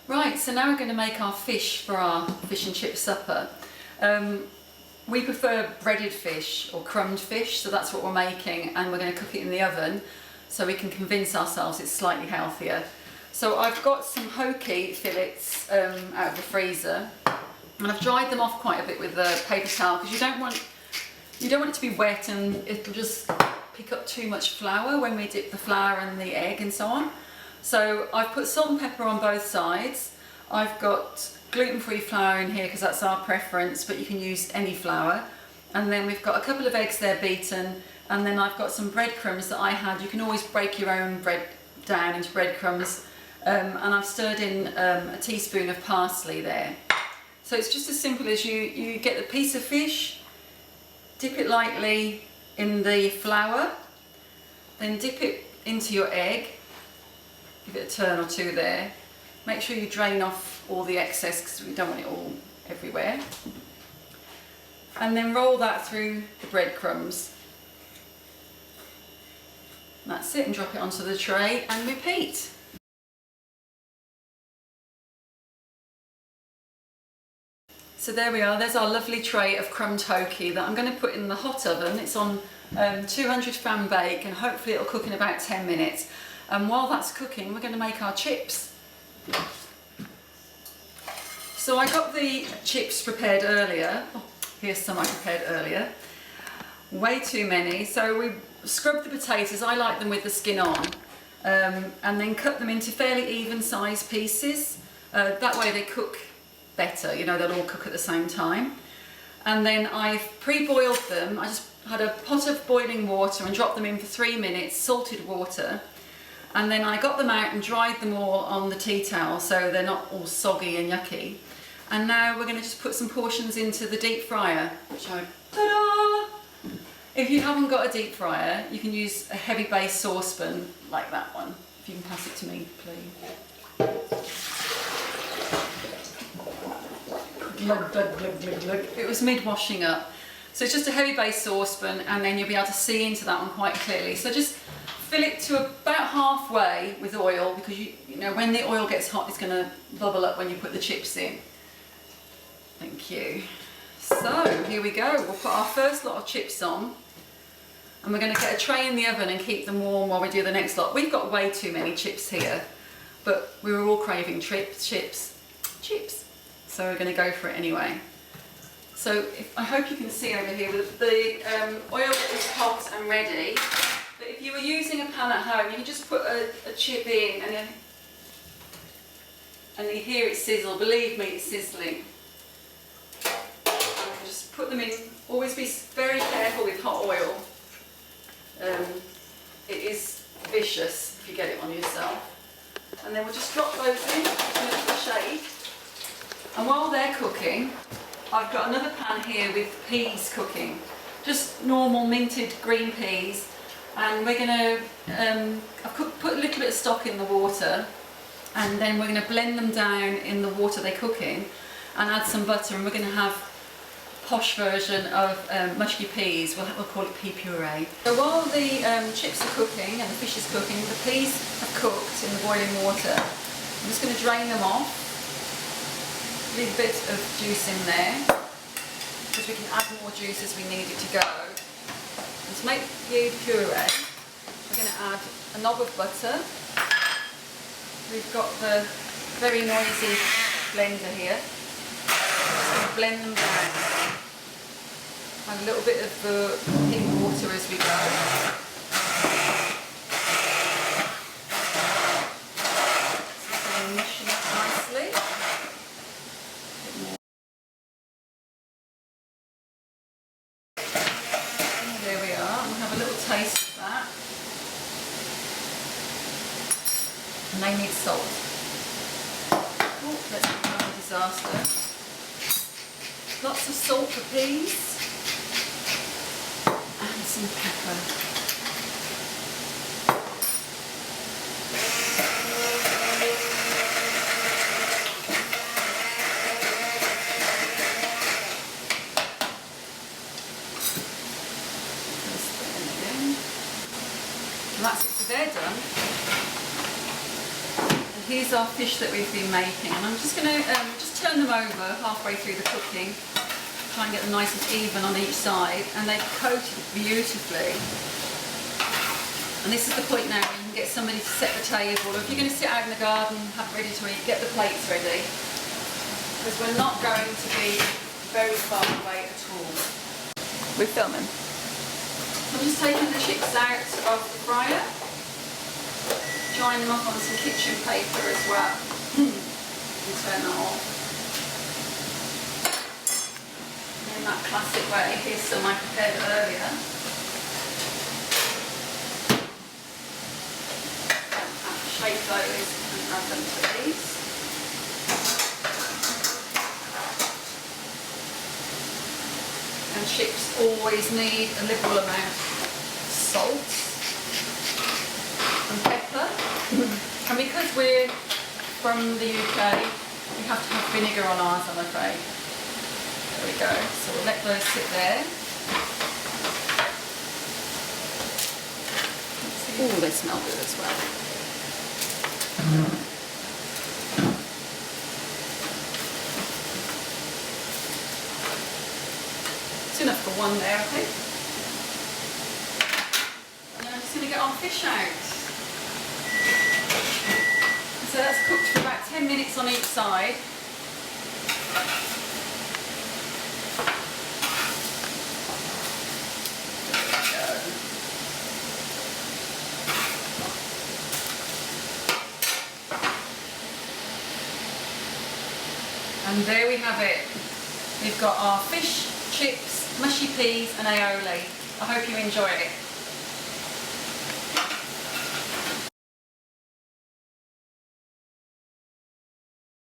Right, so now we're going to make our fish for our fish and chip supper. We prefer breaded fish or crumbed fish, so that's what we're making, and we're going to cook it in the oven so we can convince ourselves it's slightly healthier. So I've got some hokey fillets out of the freezer, and I've dried them off quite a bit with a paper towel because you don't want it to be wet and it'll just pick up too much flour when we dip the flour and the egg and so on. So I've put salt and pepper on both sides. I've got gluten-free flour in here because that's our preference, but you can use any flour. And then we've got a couple of eggs there beaten, and then I've got some breadcrumbs that I had. You can always break your own bread down into breadcrumbs. And I've stirred in a teaspoon of parsley there. So it's just as simple as you get a piece of fish, dip it lightly in the flour, then dip it into your egg, give it a turn or two there. Make sure you drain off all the excess because we don't want it all everywhere. And then roll that through the breadcrumbs. That's it, and drop it onto the tray and repeat. So there we are, there's our lovely tray of crumbed hokey that I'm going to put in the hot oven. It's on 200 fan bake, and hopefully it'll cook in about 10 minutes. And while that's cooking, we're going to make our chips. So I got the chips prepared earlier. Oh, here's some I prepared earlier. Way too many. So we scrubbed the potatoes. I like them with the skin on. And then cut them into fairly even sized pieces. That way they cook better, you know, they'll all cook at the same time. And then I've pre-boiled them. I just had a pot of boiling water and dropped them in for 3 minutes, salted water. And then I got them out and dried them all on the tea towel so they're not all soggy and yucky. And now we're going to just put some portions into the deep fryer, which ta-da! If you haven't got a deep fryer, you can use a heavy base saucepan like that one. If you can pass it to me, please. Glug, glug, glug, glug, glug. It was mid washing up. So it's just a heavy base saucepan, and then you'll be able to see into that one quite clearly. So just fill it to about halfway with oil, because you know when the oil gets hot it's going to bubble up when you put the chips in. Thank you. So here we go, we'll put our first lot of chips on, and we're going to get a tray in the oven and keep them warm while we do the next lot. We've got way too many chips here, but we were all craving chips. So we're going to go for it anyway. So I hope you can see over here that the oil is hot and ready. But if you were using a pan at home, you can just put a chip in and you hear it sizzle. Believe me, it's sizzling. And just put them in. Always be very careful with hot oil. It is vicious if you get it on yourself. And then we'll just drop those in to a little shade. And while they're cooking, I've got another pan here with peas cooking. Just normal minted green peas. And we're going to I've put a little bit of stock in the water, and then we're going to blend them down in the water they cook in and add some butter, and we're going to have a posh version of mushy peas. We'll call it pea puree. So while the chips are cooking and the fish is cooking, the peas are cooked in the boiling water. I'm just going to drain them off. Leave a bit of juice in there, because we can add more juice as we need it to go. And to make the puree, we're going to add a knob of butter. We've got the very noisy blender here. Just going to blend them down. Add a little bit of the pink water as we go. So it's going to mush it up nicely. Taste of that, and they need salt. Oh, let's have a disaster. Lots of salt for peas and some pepper. And that's it, so they're done. And here's our fish that we've been making, and I'm just going to just turn them over halfway through the cooking, try and get them nice and even on each side, and they've coated beautifully. And this is the point now where you can get somebody to set the table, or if you're going to sit out in the garden, have it ready to eat, get the plates ready, because we're not going to be very far away at all. We're filming. I'm just taking the chips out of the fryer, drying them up on some kitchen paper as well, and turn that off. In that classic way, here's some I prepared earlier. Shape those and add them to these. And chips always need a liberal amount of salt and pepper. And because we're from the UK, we have to have vinegar on ours, I'm afraid. There we go. So we'll let those sit there. Oh, they smell good as well. It's enough for one there, I think. And then I'm just going to get our fish out. So that's cooked for about 10 minutes on each side. And there we have it. We've got our fish, chips, mushy peas and aioli. I hope you enjoy it.